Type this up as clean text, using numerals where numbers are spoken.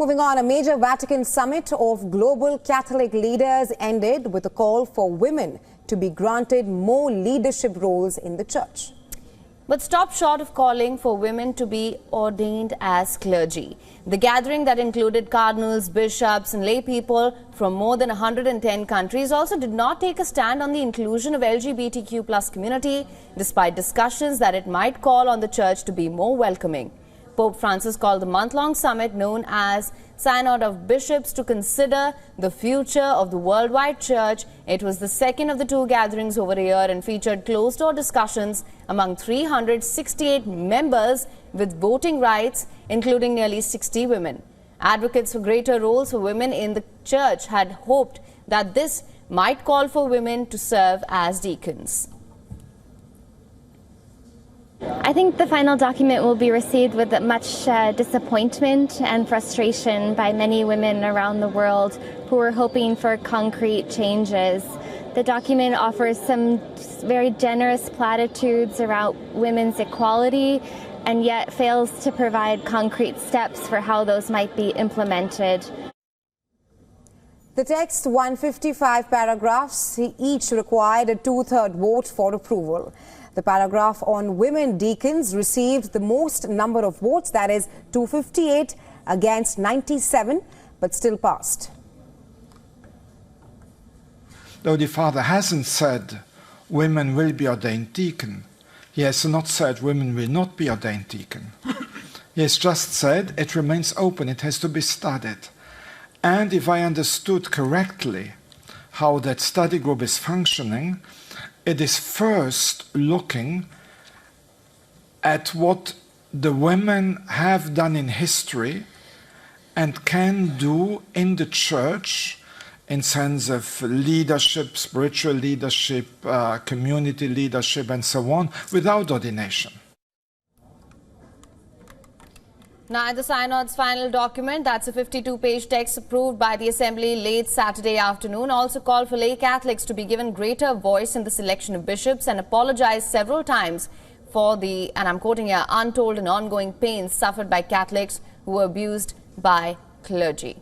Moving on, a major Vatican summit of global Catholic leaders ended with a call for women to be granted more leadership roles in the church. But stopped short of calling for women to be ordained as clergy. The gathering that included cardinals, bishops and lay people from more than 110 countries also did not take a stand on the inclusion of LGBTQ+ community, despite discussions that it might call on the church to be more welcoming. Pope Francis called the month-long summit known as Synod of Bishops to consider the future of the worldwide church. It was the second of the two gatherings over a year and featured closed-door discussions among 368 members with voting rights, including nearly 60 women. Advocates for greater roles for women in the church had hoped that this might call for women to serve as deacons. I think the final document will be received with much disappointment and frustration by many women around the world who are hoping for concrete changes. The document offers some very generous platitudes around women's equality and yet fails to provide concrete steps for how those might be implemented. The text, 155 paragraphs, each required a two-thirds vote for approval. The paragraph on women deacons received the most number of votes, that is 258 against 97, but still passed. Though the Father hasn't said women will be ordained deacon, he has not said women will not be ordained deacon. He has just said it remains open, it has to be studied. And if I understood correctly how that study group is functioning, it is first looking at what the women have done in history and can do in the church in sense of leadership, spiritual leadership, community leadership and so on, without ordination. Now, the Synod's final document, that's a 52-page text approved by the Assembly late Saturday afternoon, also called for lay Catholics to be given greater voice in the selection of bishops and apologized several times for the, and I'm quoting here, untold and ongoing pains suffered by Catholics who were abused by clergy.